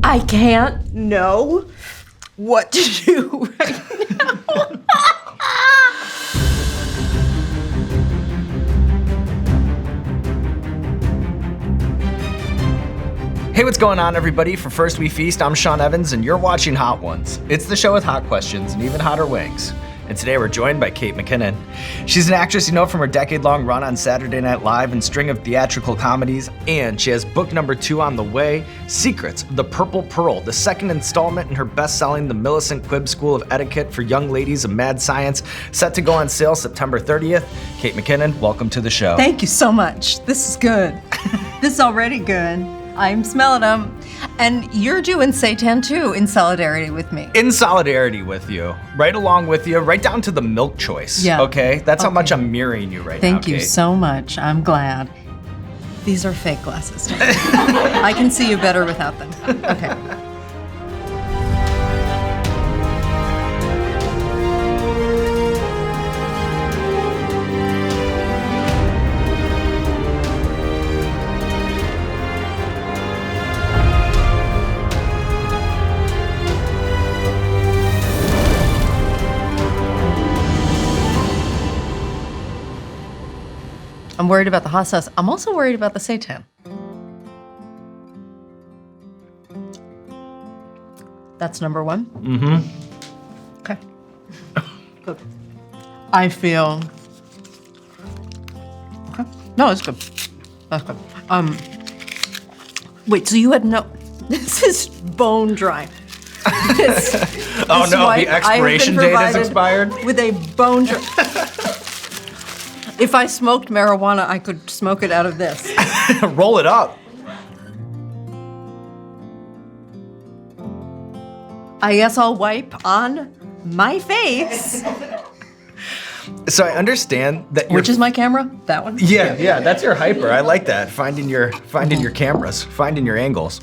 I can't know what to do right now. Hey, what's going on, everybody? For First We Feast, I'm Sean Evans, and you're watching Hot Ones. It's the show with hot questions and even hotter wings. And today we're joined by Kate McKinnon. She's an actress you know from her decade-long run on Saturday Night Live and string of theatrical comedies, and she has book number 2 on the way, Secrets of the Purple Pearl, the second installment in her best-selling The Millicent Quibb School of Etiquette for Young Ladies of Mad Science, set to go on sale September 30th. Kate McKinnon, welcome to the show. Thank you so much. This is good. This is already good. I'm smelling them. And you're doing Seitan too, in solidarity with me. In solidarity with you, right along with you, right down to the milk choice, yeah. Okay? That's how much I'm mirroring you right now, Thank you Kate. so much. I'm glad. These are fake glasses. I can see you better without them. Okay. I'm worried about the hot sauce. I'm also worried about the seitan. That's number 1? Mm-hmm. Okay. Good. I feel... Okay. No, it's good. That's good. Wait, so you had no... This is bone dry. Oh no, the expiration date is expired? With a bone dry... If I smoked marijuana, I could smoke it out of this. Roll it up. I guess I'll wipe on my face. So I understand that Which is my camera? That one? Yeah, that's your hyper. I like that. Finding your cameras, finding your angles.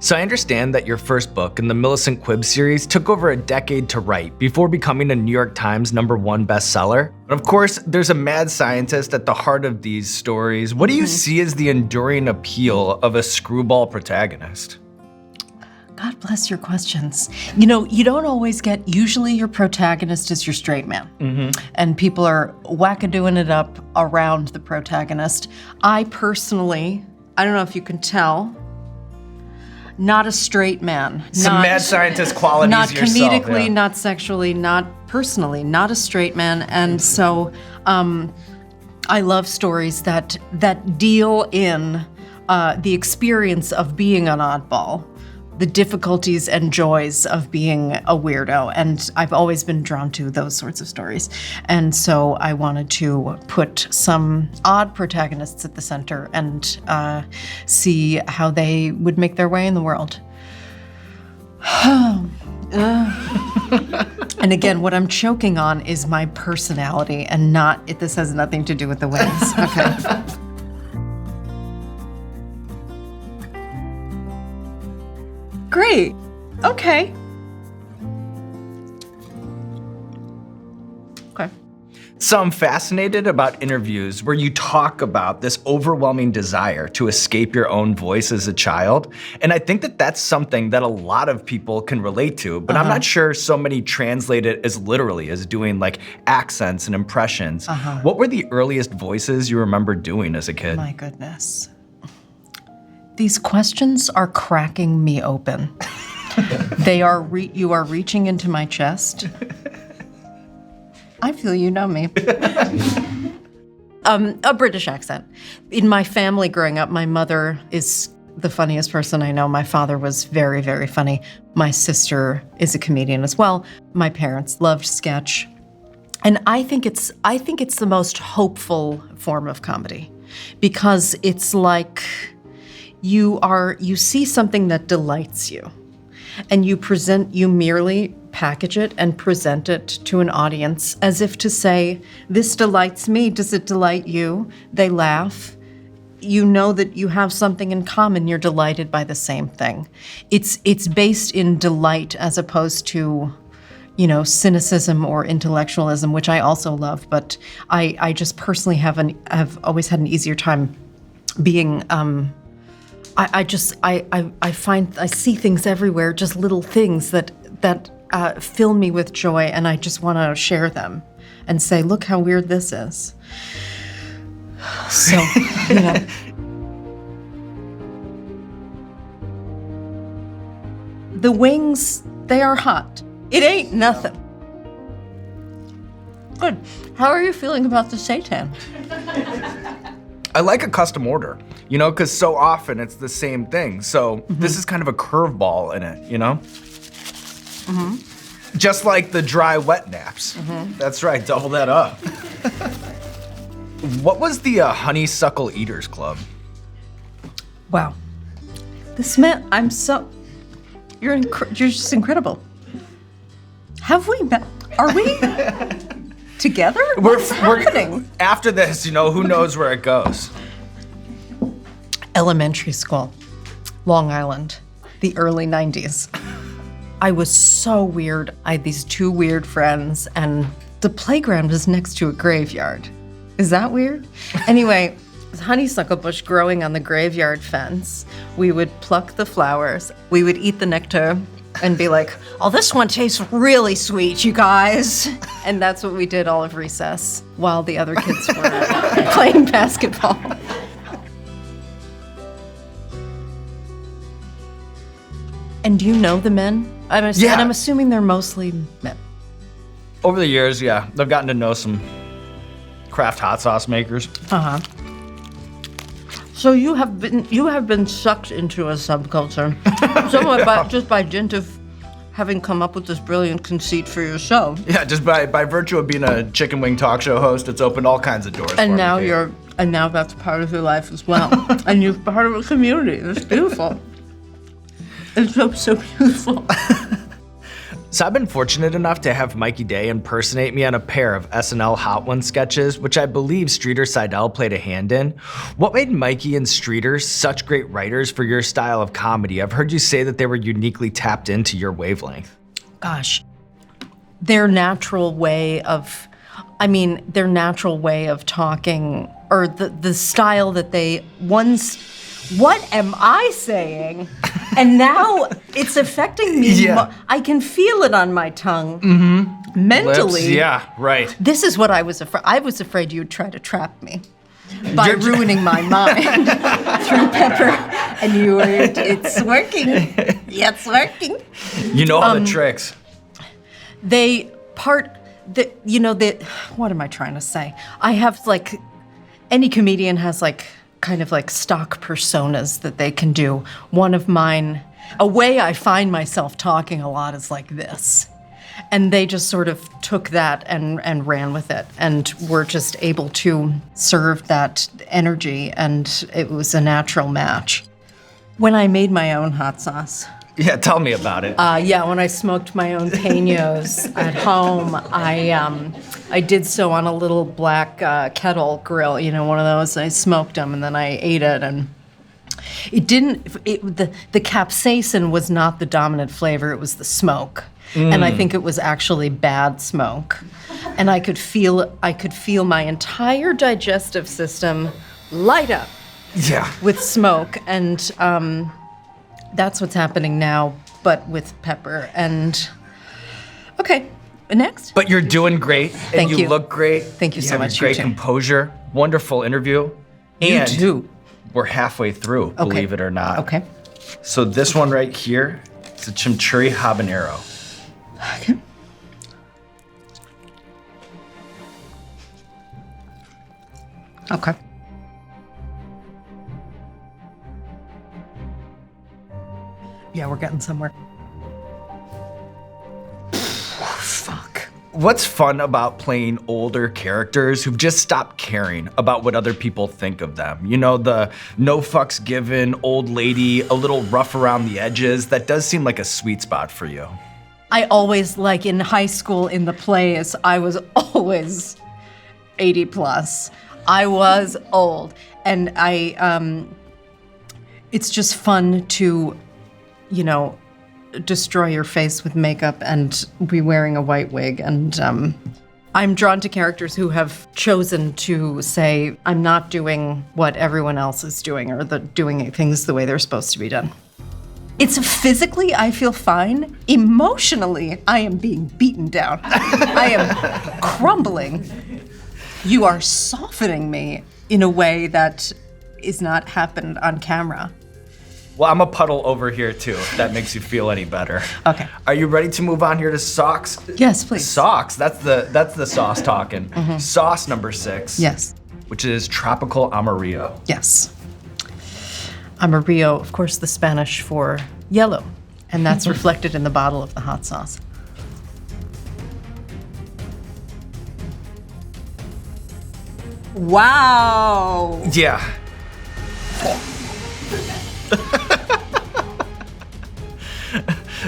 So I understand that your first book in the Millicent Quibb series took over a decade to write before becoming a New York Times #1 bestseller. But of course, there's a mad scientist at the heart of these stories. What do you see as the enduring appeal of a screwball protagonist? God bless your questions. You know, you don't always get, usually your protagonist is your straight man. And people are wackadoing it up around the protagonist. I personally, I don't know if you can tell, not a straight man. Some mad scientist qualities not yourself. Not comedically, yeah. not sexually, not personally, not a straight man. And so I love stories that deal in the experience of being an oddball, the difficulties and joys of being a weirdo. And I've always been drawn to those sorts of stories. And so I wanted to put some odd protagonists at the center and see how they would make their way in the world. And again, what I'm choking on is my personality and not, this has nothing to do with the wings, okay? Great. Okay. Okay. So I'm fascinated about interviews where you talk about this overwhelming desire to escape your own voice as a child. And I think that that's something that a lot of people can relate to, but I'm not sure so many translate it as literally as doing like accents and impressions. What were the earliest voices you remember doing as a kid? My goodness. These questions are cracking me open. They are, you are reaching into my chest. I feel you know me. A British accent. In my family growing up, my mother is the funniest person I know. My father was very, very funny. My sister is a comedian as well. My parents loved sketch. And I think it's the most hopeful form of comedy because it's like you see something that delights you. And you merely package it and present it to an audience as if to say, this delights me, does it delight you? They laugh. You know that you have something in common, you're delighted by the same thing. It's based in delight as opposed to, cynicism or intellectualism, which I also love, but I just personally have always had an easier time being I see things everywhere, just little things that fill me with joy, and I just want to share them and say, look how weird this is. So, The wings, they are hot. It ain't nothing. Good. How are you feeling about the seitan? I like a custom order, because so often it's the same thing. So this is kind of a curveball in it, Just like the dry wet naps. That's right, double that up. What was the Honeysuckle Eaters Club? Wow. This man, you're just incredible. Have we met? Are we together? What's happening? After this, who knows where it goes. Elementary school, Long Island, the early 90s. I was so weird. I had these two weird friends, and the playground was next to a graveyard. Is that weird? Anyway, honeysuckle bush growing on the graveyard fence. We would pluck the flowers. We would eat the nectar and be like, oh, this one tastes really sweet, you guys. And that's what we did all of recess while the other kids were playing basketball. And do you know the men? Yeah. And I'm assuming they're mostly men. Over the years, yeah, I've gotten to know some craft hot sauce makers. So you have been sucked into a subculture, somewhat just by dint of having come up with this brilliant conceit for your show. Yeah, just by virtue of being a chicken wing talk show host, it's opened all kinds of doors. And for me. now that's part of your life as well, and you're part of a community. It's beautiful. It's so beautiful. So I've been fortunate enough to have Mikey Day impersonate me on a pair of SNL Hot Ones sketches, which I believe Streeter Seidel played a hand in. What made Mikey and Streeter such great writers for your style of comedy? I've heard you say that they were uniquely tapped into your wavelength. Gosh, their natural way of talking, or the style that they what am I saying? And now it's affecting me. Yeah. I can feel it on my tongue. Mentally. Lips, yeah, right. This is what I was afraid. I was afraid you'd try to trap me by ruining my mind through pepper. And it's working. Yeah, it's working. You know all the tricks. What am I trying to say? I have any comedian has kind of stock personas that they can do. One of mine, a way I find myself talking a lot is like this. And they just sort of took that and ran with it, and were just able to serve that energy, and it was a natural match. When I made my own hot sauce. Yeah, tell me about it. When I smoked my own peños at home, I did so on a little black kettle grill, one of those. I smoked them and then I ate it, and the capsaicin was not the dominant flavor, it was the smoke. And I think it was actually bad smoke. And I could feel my entire digestive system light up with smoke, and that's what's happening now, but with pepper. And okay, next. But you're doing great. Thank you. You look great. Thank you so much. Great composure. Wonderful interview. You too. We're halfway through, believe it or not. Okay. So this one right here, it's a chimichurri habanero. Okay. Okay. Yeah, we're getting somewhere. Fuck. What's fun about playing older characters who've just stopped caring about what other people think of them? The no fucks given, old lady, a little rough around the edges. That does seem like a sweet spot for you. I always, in high school in the plays, I was always 80 plus. I was old. And it's just fun to, destroy your face with makeup and be wearing a white wig and I'm drawn to characters who have chosen to say, I'm not doing what everyone else is doing or doing things the way they're supposed to be done. It's physically, I feel fine. Emotionally, I am being beaten down. I am crumbling. You are softening me in a way that is not happened on camera. Well, I'm a puddle over here too, if that makes you feel any better. Okay. Are you ready to move on here to socks? Yes, please. Socks, that's the sauce talking. Sauce number 6. Yes. Which is Tropical Amarillo. Yes. Amarillo, of course, the Spanish for yellow, and that's reflected in the bottle of the hot sauce. Wow. Yeah.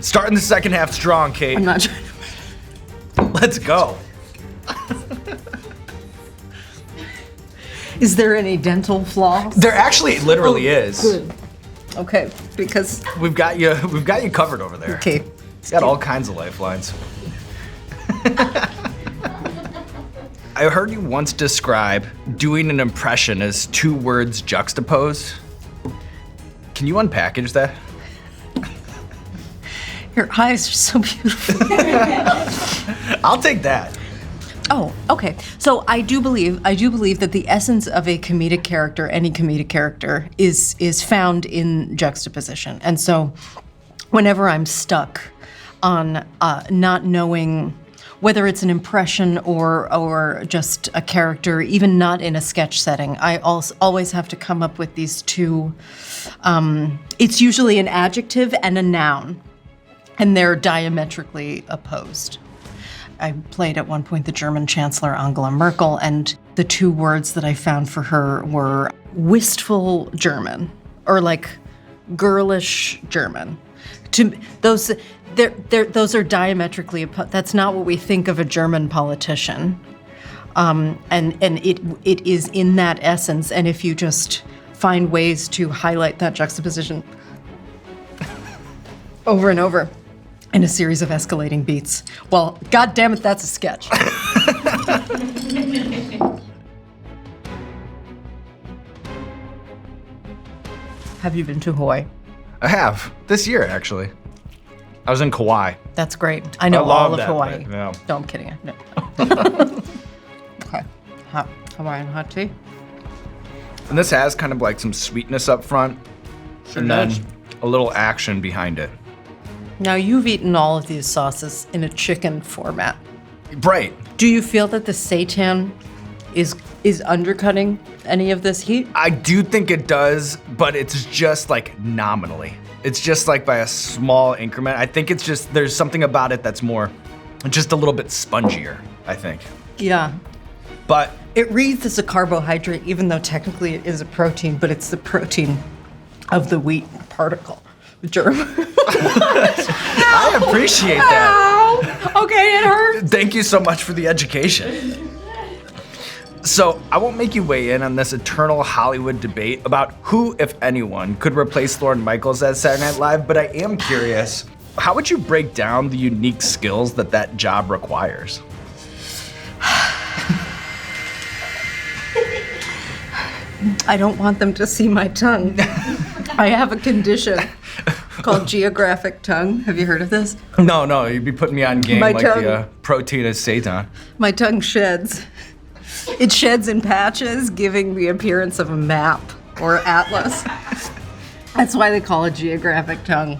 Starting the second half strong, Kate. I'm not trying to. Let's go. Is there any dental floss? There actually literally is. Good. Okay, because. We've got you covered over there. Okay. It's got all kinds of lifelines. I heard you once describe doing an impression as 2 words juxtaposed. Can you unpackage that? Your eyes are so beautiful. I'll take that. Oh, okay. So I do believe that the essence of a comedic character, any comedic character, is found in juxtaposition. And so whenever I'm stuck on not knowing whether it's an impression or just a character, even not in a sketch setting, I always have to come up with these 2. It's usually an adjective and a noun, and they're diametrically opposed. I played at one point the German Chancellor Angela Merkel, and the 2 words that I found for her were wistful German, or like girlish German. Those are diametrically opposed. That's not what we think of a German politician, and it is in that essence. And if you just find ways to highlight that juxtaposition over and over in a series of escalating beats, well, God damn it, that's a sketch. Have you been to Hawaii? I have. This year, actually. I was in Kauai. That's great. I know all of Hawaii. Bit, yeah. No, I'm kidding. No. Okay. Hawaiian hot tea. And this has kind of like some sweetness up front, and then a little action behind it. Now, you've eaten all of these sauces in a chicken format. Right. Do you feel that the seitan is undercutting any of this heat? I do think it does, but it's just like nominally. It's just like by a small increment. I think it's just, there's something about it that's more, just a little bit spongier, I think. Yeah. But it reads as a carbohydrate, even though technically it is a protein, but it's the protein of the wheat particle. Germ. I appreciate that. Ow! Okay, it hurts. Thank you so much for the education. So I won't make you weigh in on this eternal Hollywood debate about who, if anyone, could replace Lorne Michaels as Saturday Night Live, but I am curious, how would you break down the unique skills that job requires? I don't want them to see my tongue. I have a condition called geographic tongue. Have you heard of this? No, you'd be putting me on game My like tongue. the protein is seitan. My tongue sheds. It sheds in patches, giving the appearance of a map or atlas. That's why they call it geographic tongue.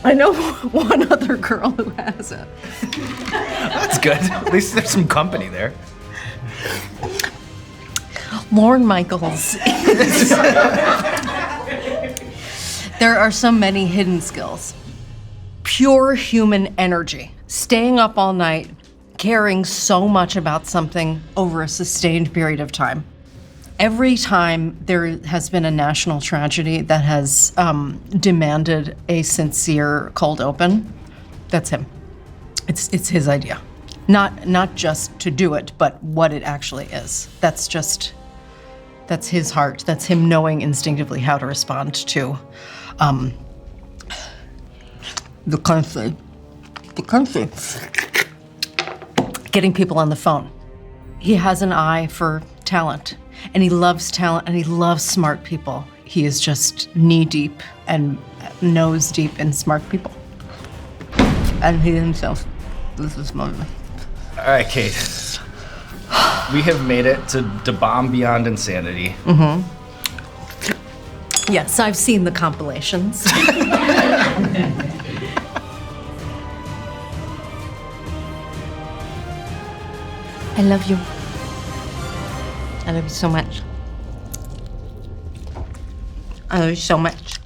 I know one other girl who has it. That's good. At least there's some company there. Lorne Michaels. There are so many hidden skills. Pure human energy. Staying up all night, caring so much about something over a sustained period of time. Every time there has been a national tragedy that has demanded a sincere cold open, that's him. It's his idea. Not just to do it, but what it actually is. That's his heart. That's him knowing instinctively how to respond to the country. The country. getting people on the phone. He has an eye for talent, and he loves talent, and he loves smart people. He is just knee-deep and nose-deep in smart people. And he himself, this is my... All right, Kate. We have made it to bomb beyond insanity. Mm-hmm. Yes, I've seen the compilations. I love you. I love you so much. I love you so much.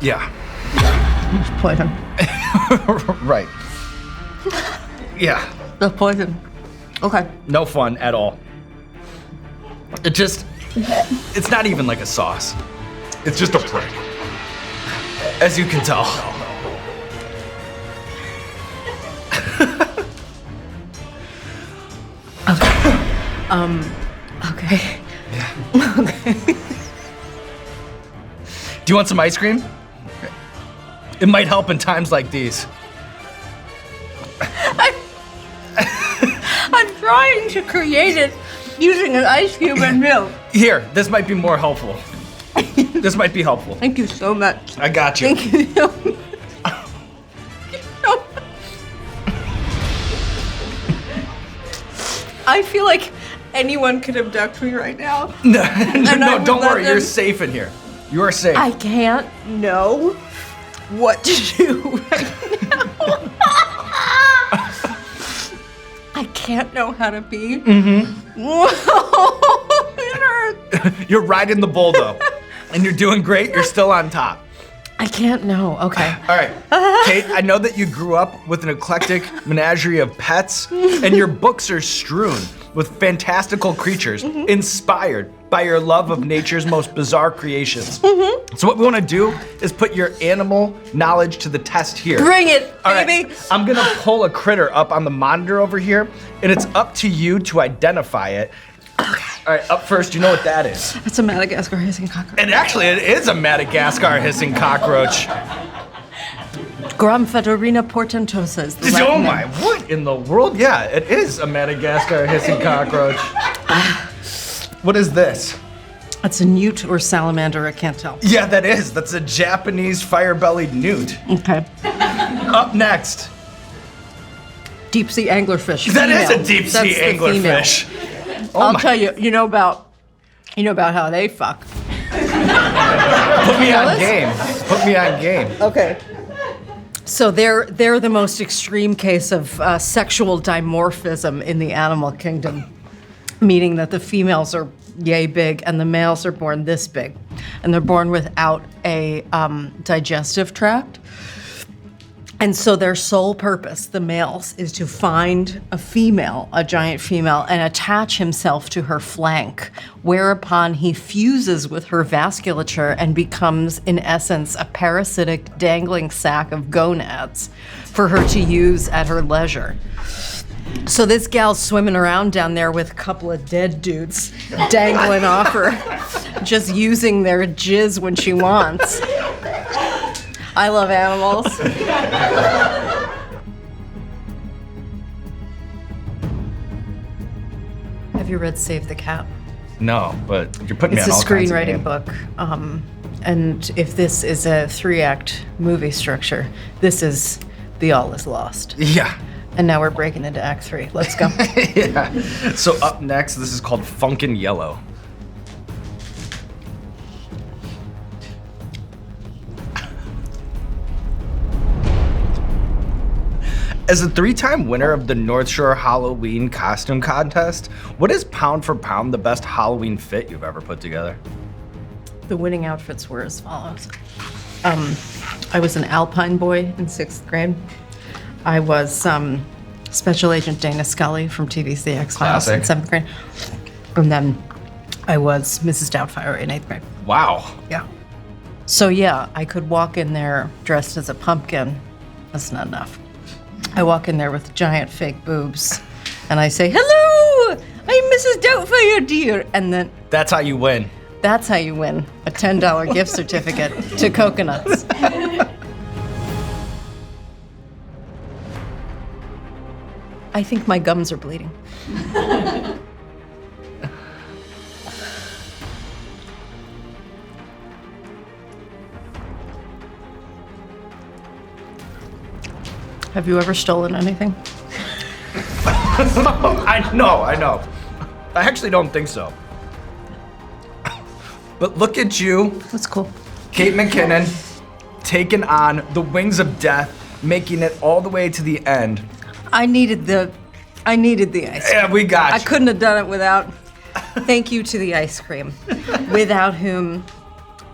Yeah. It's poison. Right. Yeah. The poison. Okay. No fun at all. It's not even like a sauce. It's just a prick. As you can tell. Okay. Yeah. Okay. Do you want some ice cream? It might help in times like these. I'm trying to create it using an ice cube and milk. Here, this might be more helpful. This might be helpful. Thank you so much. I got you. Thank you so much. I feel like anyone could abduct me right now. No, don't worry. them. You're safe in here. You are safe. I can't know what to do right now. I can't know how to be. Mm-hmm. You're riding the bull, though. And you're doing great. You're still on top. I can't know. Okay. All right. Kate, I know that you grew up with an eclectic menagerie of pets, and your books are strewn with fantastical creatures inspired by your love of nature's most bizarre creations. So what we want to do is put your animal knowledge to the test here. Bring it, All baby. right. I'm going to pull a critter up on the monitor over here, and it's up to you to identify it. Okay. All right, up first, you know what that is. That's a Madagascar hissing cockroach. And actually, it is a Madagascar hissing cockroach. Gramphedorina portentosa is the Oh Latin my, name. what in the world? Yeah, it is a Madagascar hissing cockroach. What is this? It's a newt or salamander, I can't tell. Yeah, that is. That's a Japanese fire-bellied newt. Okay. Up next. Deep sea anglerfish. That is female. a deep That's sea the female. anglerfish. Oh I'll my. tell you, you know about how they fuck. Put me on game. Put me on game. Okay. So they're the most extreme case of sexual dimorphism in the animal kingdom, meaning that the females are yay big and the males are born this big, and they're born without a digestive tract. And so their sole purpose, the males, is to find a female, a giant female, and attach himself to her flank, whereupon he fuses with her vasculature and becomes, in essence, a parasitic dangling sack of gonads for her to use at her leisure. So this gal's swimming around down there with a couple of dead dudes dangling off her, just using their jizz when she wants. I love animals. Have you read Save the Cat? No, but you're putting me It's on a all kinds of screenwriting game. book. And if this is a 3-act movie structure, this is The All Is Lost. Yeah. And now we're breaking into Act 3. Let's go. Yeah. So up next, this is called Funkin' Yellow. As a 3-time winner of the North Shore Halloween Costume Contest, what is pound for pound the best Halloween fit you've ever put together? The winning outfits were as follows. I was an Alpine boy in 6th grade. I was Special Agent Dana Scully from TV's The X-Files in Classic. 7th grade. And then I was Mrs. Doubtfire in 8th grade. Wow. Yeah. So yeah, I could walk in there dressed as a pumpkin. That's not enough. I walk in there with giant fake boobs, and I say, "Hello, I'm Mrs. Doubtfire, dear." And then That's how you win. that's how you win a $10 gift certificate to Coconuts. I think my gums are bleeding. Have you ever stolen anything? I know. I actually don't think so. But look at you, That's cool. Kate McKinnon, taking on the wings of death, making it all the way to the end. I needed the ice cream. Yeah, we got you. I couldn't have done it without. Thank you to the ice cream, without whom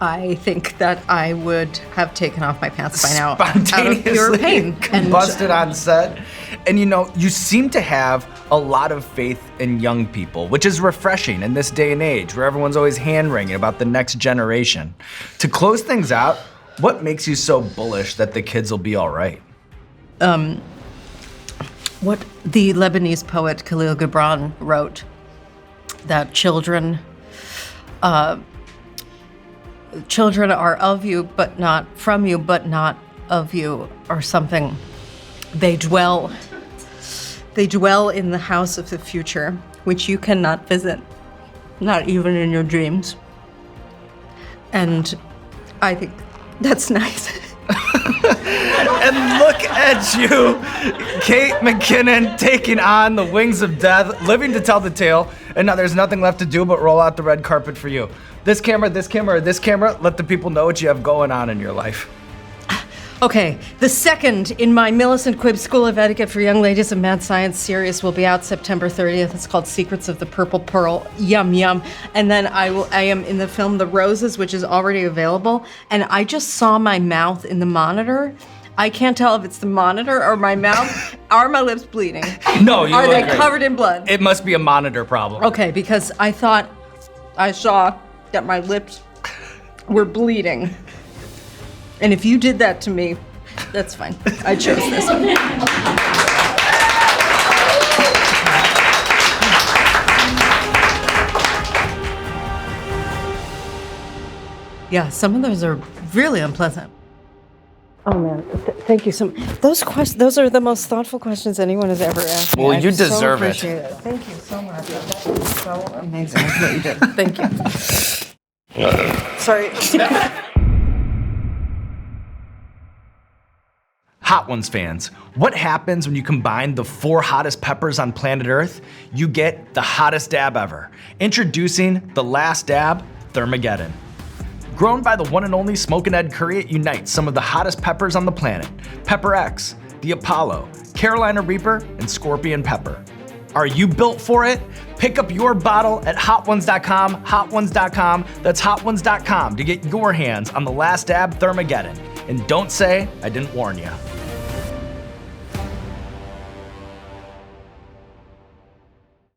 I think that I would have taken off my pants by now out of pure pain. Combusted on set. And you seem to have a lot of faith in young people, which is refreshing in this day and age where everyone's always hand-wringing about the next generation. To close things out, what makes you so bullish that the kids will be all right? What the Lebanese poet Khalil Gibran wrote, that children are of you, but not from you, but not of you, or something. They dwell in the house of the future, which you cannot visit, not even in your dreams. And I think that's nice. And look at you, Kate McKinnon, taking on the wings of death, living to tell the tale, and now there's nothing left to do but roll out the red carpet for you. This camera, or this camera, let the people know what you have going on in your life. Okay, the second in my Millicent Quibb School of Etiquette for Young Ladies of Mad Science series will be out September 30th. It's called Secrets of the Purple Pearl. Yum, yum. And then I am in the film The Roses, which is already available. And I just saw my mouth in the monitor. I can't tell if it's the monitor or my mouth. Are my lips bleeding? No, you Are look they great. covered in blood? It must be a monitor problem. Okay, because I thought I saw that my lips were bleeding. And if you did that to me, that's fine. I chose this one. Yeah, some of those are really unpleasant. Oh man, thank you so much. Those are the most thoughtful questions anyone has ever asked me. Well, I you so deserve it. appreciate it. Thank you so much. That was so amazing what you did. Thank you. Sorry. Hot Ones fans, what happens when you combine the 4 hottest peppers on planet Earth? You get the hottest dab ever. Introducing the Last Dab Thermageddon. Grown by the one and only Smokin' Ed Curry, it unites some of the hottest peppers on the planet. Pepper X, the Apollo, Carolina Reaper, and Scorpion Pepper. Are you built for it? Pick up your bottle at hotones.com, hotones.com, that's hotones.com to get your hands on the Last Dab Thermageddon. And don't say I didn't warn you.